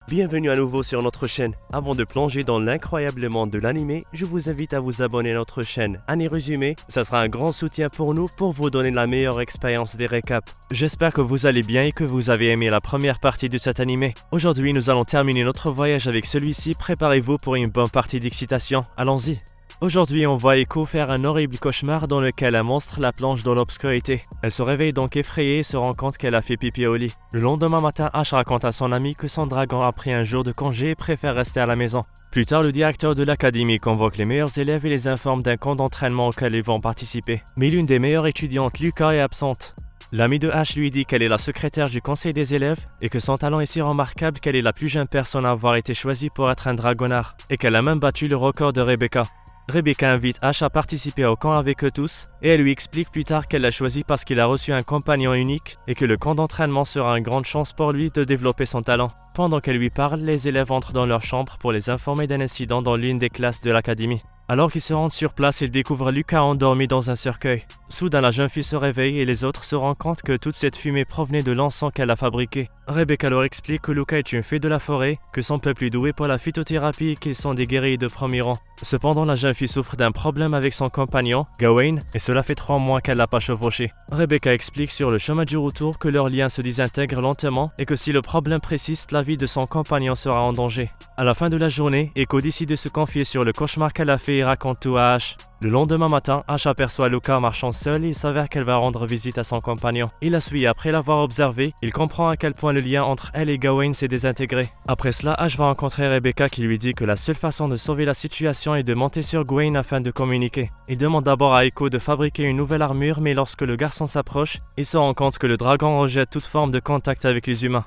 Bienvenue à nouveau sur notre chaîne. Avant de plonger dans l'incroyable monde de l'anime, je vous invite à vous abonner à notre chaîne. Résumé, ça sera un grand soutien pour nous pour vous donner la meilleure expérience des récaps. J'espère que vous allez bien et que vous avez aimé la première partie de cet anime. Aujourd'hui, nous allons terminer notre voyage avec celui-ci. Préparez-vous pour une bonne partie d'excitation. Allons-y. Aujourd'hui, on voit Eiko faire un horrible cauchemar dans lequel un monstre la plonge dans l'obscurité. Elle se réveille donc effrayée et se rend compte qu'elle a fait pipi au lit. Le lendemain matin, Ash raconte à son ami que son dragon a pris un jour de congé et préfère rester à la maison. Plus tard, le directeur de l'académie convoque les meilleurs élèves et les informe d'un camp d'entraînement auquel ils vont participer. Mais l'une des meilleures étudiantes, Luca, est absente. L'ami de Ash lui dit qu'elle est la secrétaire du conseil des élèves et que son talent est si remarquable qu'elle est la plus jeune personne à avoir été choisie pour être un dragonard et qu'elle a même battu le record de Rebecca. Rebecca invite Ash à participer au camp avec eux tous et elle lui explique plus tard qu'elle l'a choisi parce qu'il a reçu un compagnon unique et que le camp d'entraînement sera une grande chance pour lui de développer son talent. Pendant qu'elle lui parle, les élèves entrent dans leur chambre pour les informer d'un incident dans l'une des classes de l'académie. Alors qu'ils se rendent sur place, ils découvrent Luca endormi dans un cercueil. Soudain, la jeune fille se réveille et les autres se rendent compte que toute cette fumée provenait de l'encens qu'elle a fabriqué. Rebecca leur explique que Luca est une fée de la forêt, que son peuple est doué pour la phytothérapie et qu'ils sont des guerriers de premier rang. Cependant, la jeune fille souffre d'un problème avec son compagnon, Gawain, et cela fait 3 mois qu'elle l'a pas chevauché. Rebecca explique sur le chemin du retour que leur lien se désintègre lentement et que si le problème persiste, la vie de son compagnon sera en danger. À la fin de la journée, Eiko décide de se confier sur le cauchemar qu'elle a fait et raconte tout à Ash. Le lendemain matin, Ash aperçoit Luca marchant seul et il s'avère qu'elle va rendre visite à son compagnon. Il la suit et après l'avoir observé, il comprend à quel point le lien entre elle et Gawain s'est désintégré. Après cela, Ash va rencontrer Rebecca qui lui dit que la seule façon de sauver la situation est de monter sur Gawain afin de communiquer. Il demande d'abord à Eiko de fabriquer une nouvelle armure, mais lorsque le garçon s'approche, il se rend compte que le dragon rejette toute forme de contact avec les humains.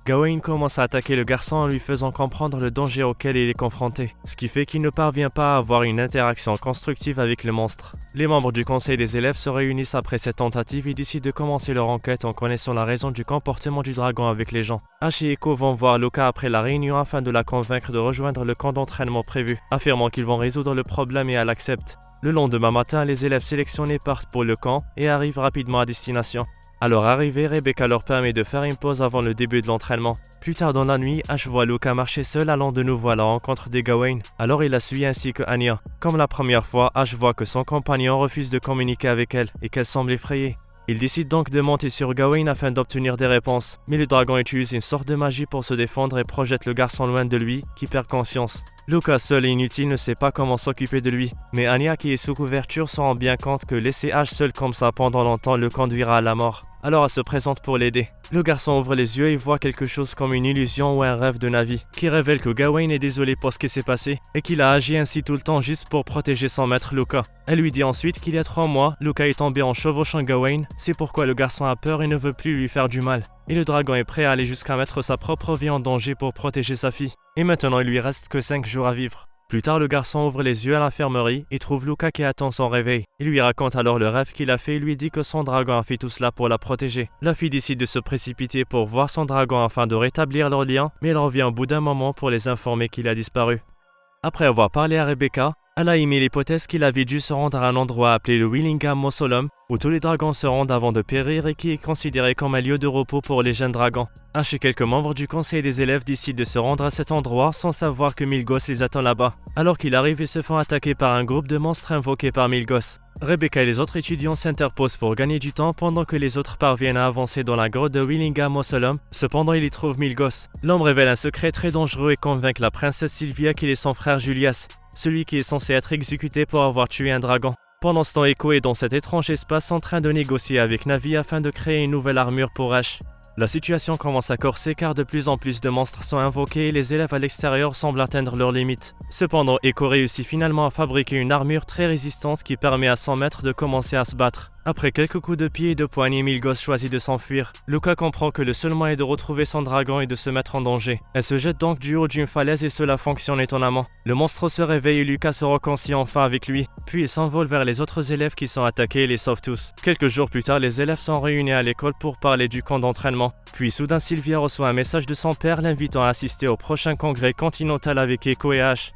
Gawain commence à attaquer le garçon en lui faisant comprendre le danger auquel il est confronté, ce qui fait qu'il ne parvient pas à avoir une interaction constructive avec le monstre. Les membres du conseil des élèves se réunissent après cette tentative et décident de commencer leur enquête en connaissant la raison du comportement du dragon avec les gens. Ash et Eiko vont voir Luca après la réunion afin de la convaincre de rejoindre le camp d'entraînement prévu, affirmant qu'ils vont résoudre le problème et elle accepte. Le lendemain matin, les élèves sélectionnés partent pour le camp et arrivent rapidement à destination. À leur arrivée, Rebecca leur permet de faire une pause avant le début de l'entraînement. Plus tard dans la nuit, Ash voit Luca marcher seul allant de nouveau à la rencontre des Gawain. Alors il la suit ainsi que Anya. Comme la première fois, Ash voit que son compagnon refuse de communiquer avec elle et qu'elle semble effrayée. Il décide donc de monter sur Gawain afin d'obtenir des réponses. Mais le dragon utilise une sorte de magie pour se défendre et projette le garçon loin de lui, qui perd conscience. Luca, seul et inutile, ne sait pas comment s'occuper de lui. Mais Anya, qui est sous couverture, se rend bien compte que laisser Ash seul comme ça pendant longtemps le conduira à la mort. Alors elle se présente pour l'aider. Le garçon ouvre les yeux et voit quelque chose comme une illusion ou un rêve de Navi, qui révèle que Gawain est désolé pour ce qui s'est passé et qu'il a agi ainsi tout le temps juste pour protéger son maître Luca. Elle lui dit ensuite qu'il y a 3 mois, Luca est tombé en chevauchant Gawain, c'est pourquoi le garçon a peur et ne veut plus lui faire du mal. Et le dragon est prêt à aller jusqu'à mettre sa propre vie en danger pour protéger sa fille. Et maintenant il lui reste que 5 jours à vivre. Plus tard, le garçon ouvre les yeux à l'infirmerie et trouve Luca qui attend son réveil. Il lui raconte alors le rêve qu'il a fait et lui dit que son dragon a fait tout cela pour la protéger. La fille décide de se précipiter pour voir son dragon afin de rétablir leur lien, mais elle revient au bout d'un moment pour les informer qu'il a disparu. Après avoir parlé à Rebecca, elle a émis l'hypothèse qu'il avait dû se rendre à un endroit appelé le Willingham Mausoleum, où tous les dragons se rendent avant de périr et qui est considéré comme un lieu de repos pour les jeunes dragons. Ash et quelques membres du conseil des élèves décident de se rendre à cet endroit sans savoir que Milgos les attend là-bas. Alors qu'ils arrivent, ils se font attaquer par un groupe de monstres invoqués par Milgos. Rebecca et les autres étudiants s'interposent pour gagner du temps pendant que les autres parviennent à avancer dans la grotte de Willingham Mausoleum. Cependant, ils y trouvent Milgos. L'homme révèle un secret très dangereux et convainc la princesse Sylvia qu'il est son frère Julias, celui qui est censé être exécuté pour avoir tué un dragon. Pendant ce temps, Eiko est dans cet étrange espace en train de négocier avec Navi afin de créer une nouvelle armure pour Ash. La situation commence à corser car de plus en plus de monstres sont invoqués et les élèves à l'extérieur semblent atteindre leurs limites. Cependant, Eiko réussit finalement à fabriquer une armure très résistante qui permet à son maître de commencer à se battre. Après quelques coups de pied et de poignée, Milgos choisit de s'enfuir. Luca comprend que le seul moyen de retrouver son dragon est de se mettre en danger. Elle se jette donc du haut d'une falaise et cela fonctionne étonnamment. Le monstre se réveille et Luca se réconcilie enfin avec lui. Puis il s'envole vers les autres élèves qui sont attaqués et les sauve tous. Quelques jours plus tard, les élèves sont réunis à l'école pour parler du camp d'entraînement. Puis soudain, Sylvia reçoit un message de son père l'invitant à assister au prochain congrès continental avec Eiko et Ash.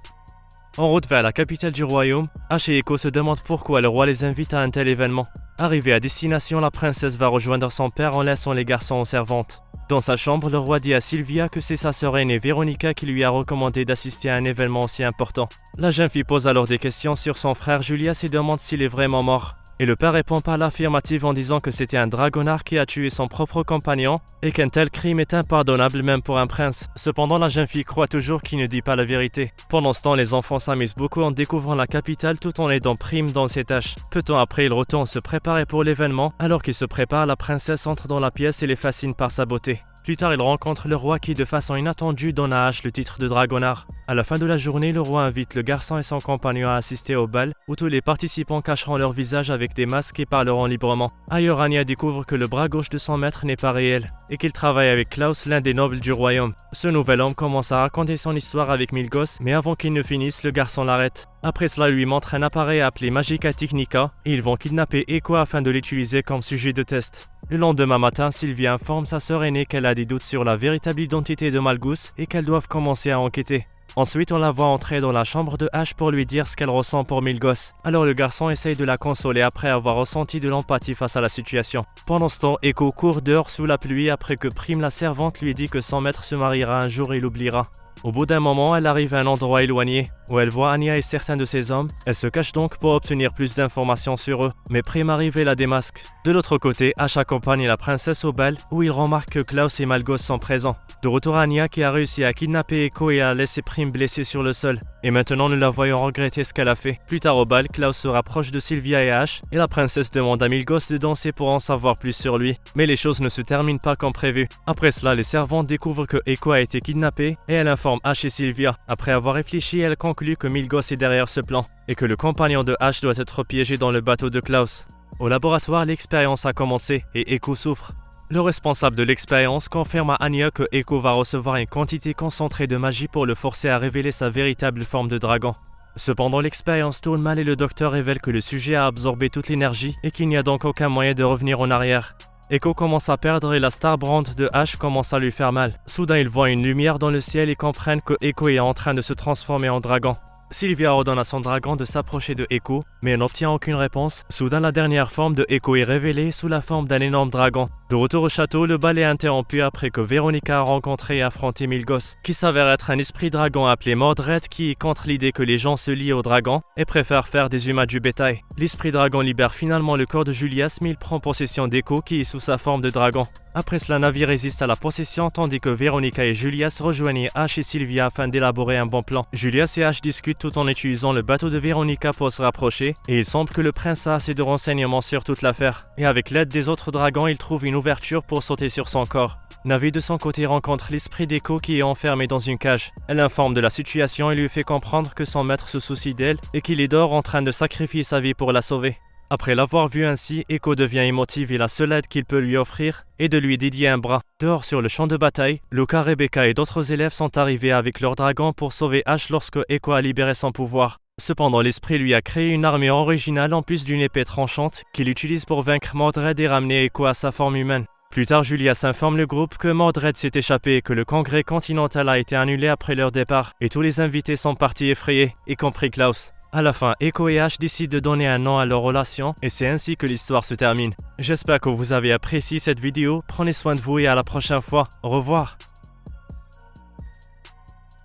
En route vers la capitale du royaume, Ash et Eiko se demandent pourquoi le roi les invite à un tel événement. Arrivée à destination, la princesse va rejoindre son père en laissant les garçons aux servantes. Dans sa chambre, le roi dit à Sylvia que c'est sa sœur aînée Véronica qui lui a recommandé d'assister à un événement aussi important. La jeune fille pose alors des questions sur son frère Julias et demande s'il est vraiment mort. Et le père répond par l'affirmative en disant que c'était un dragonard qui a tué son propre compagnon et qu'un tel crime est impardonnable même pour un prince. Cependant, la jeune fille croit toujours qu'il ne dit pas la vérité. Pendant ce temps, les enfants s'amusent beaucoup en découvrant la capitale tout en aidant Prime dans ses tâches. Peu de temps après, ils retournent se préparer pour l'événement. Alors qu'ils se préparent, la princesse entre dans la pièce et les fascine par sa beauté. Plus tard, il rencontre le roi qui, de façon inattendue, donne à Ash le titre de dragonard. À la fin de la journée, le roi invite le garçon et son compagnon à assister au bal, où tous les participants cacheront leur visage avec des masques et parleront librement. Ailleurs, Anya découvre que le bras gauche de son maître n'est pas réel, et qu'il travaille avec Klaus, l'un des nobles du royaume. Ce nouvel homme commence à raconter son histoire avec Milgos, mais avant qu'il ne finisse, le garçon l'arrête. Après cela, il lui montre un appareil appelé Magica Technica, et ils vont kidnapper Eiko afin de l'utiliser comme sujet de test. Le lendemain matin, Sylvia informe sa sœur aînée qu'elle a des doutes sur la véritable identité de Malgus et qu'elles doivent commencer à enquêter. Ensuite, on la voit entrer dans la chambre de Ash pour lui dire ce qu'elle ressent pour Milgos. Alors le garçon essaye de la consoler après avoir ressenti de l'empathie face à la situation. Pendant ce temps, Eiko court dehors sous la pluie après que Prime la servante lui dit que son maître se mariera un jour et l'oubliera. Au bout d'un moment, elle arrive à un endroit éloigné, où elle voit Anya et certains de ses hommes. Elle se cache donc pour obtenir plus d'informations sur eux, mais Prime arrive et la démasque. De l'autre côté, Ash accompagne la princesse au bal, où il remarque que Klaus et Malgos sont présents. De retour à Anya qui a réussi à kidnapper Eiko et à laisser Prime blessée sur le sol. Et maintenant, nous la voyons regretter ce qu'elle a fait. Plus tard au bal, Klaus se rapproche de Sylvia et Ash, et la princesse demande à Milgos de danser pour en savoir plus sur lui. Mais les choses ne se terminent pas comme prévu. Après cela, les servantes découvrent que Eiko a été kidnappée, et elle informe Ash et Sylvia. Après avoir réfléchi, elle conclut que Milgos est derrière ce plan, et que le compagnon de Ash doit être piégé dans le bateau de Klaus. Au laboratoire, l'expérience a commencé, et Eiko souffre. Le responsable de l'expérience confirme à Anya que Eiko va recevoir une quantité concentrée de magie pour le forcer à révéler sa véritable forme de dragon. Cependant, l'expérience tourne mal et le docteur révèle que le sujet a absorbé toute l'énergie et qu'il n'y a donc aucun moyen de revenir en arrière. Eiko commence à perdre et la Starbrand de Ash commence à lui faire mal. Soudain, ils voient une lumière dans le ciel et comprennent que Eiko est en train de se transformer en dragon. Sylvia ordonne à son dragon de s'approcher de Eiko, mais elle n'obtient aucune réponse. Soudain, la dernière forme de Eiko est révélée sous la forme d'un énorme dragon. De retour au château, le bal est interrompu après que Véronica a rencontré et affronté Milgos, qui s'avère être un esprit dragon appelé Mordred qui est contre l'idée que les gens se lient aux dragons et préfèrent faire des humains du bétail. L'esprit dragon libère finalement le corps de Julias, mais il prend possession d'Eiko qui est sous sa forme de dragon. Après cela, Navi résiste à la possession tandis que Véronica et Julias rejoignent Ash et Sylvia afin d'élaborer un bon plan. Julias et Ash discutent tout en utilisant le bateau de Véronica pour se rapprocher et il semble que le prince a assez de renseignements sur toute l'affaire. Et avec l'aide des autres dragons, il trouve une ouverture pour sauter sur son corps. Navi de son côté rencontre l'esprit d'Eiko qui est enfermé dans une cage. Elle l'informe de la situation et lui fait comprendre que son maître se soucie d'elle et qu'il est dehors en train de sacrifier sa vie pour la sauver. Après l'avoir vu ainsi, Eiko devient émotive et la seule aide qu'il peut lui offrir est de lui dédier un bras. Dehors sur le champ de bataille, Luca, Rebecca et d'autres élèves sont arrivés avec leur dragon pour sauver Ash lorsque Eiko a libéré son pouvoir. Cependant, l'esprit lui a créé une armée originale en plus d'une épée tranchante qu'il utilise pour vaincre Mordred et ramener Eiko à sa forme humaine. Plus tard, Julias informe le groupe que Mordred s'est échappé et que le congrès continental a été annulé après leur départ et tous les invités sont partis effrayés, y compris Klaus. À la fin, Eiko et Ash décident de donner un nom à leur relation et c'est ainsi que l'histoire se termine. J'espère que vous avez apprécié cette vidéo, prenez soin de vous et à la prochaine fois. Au revoir.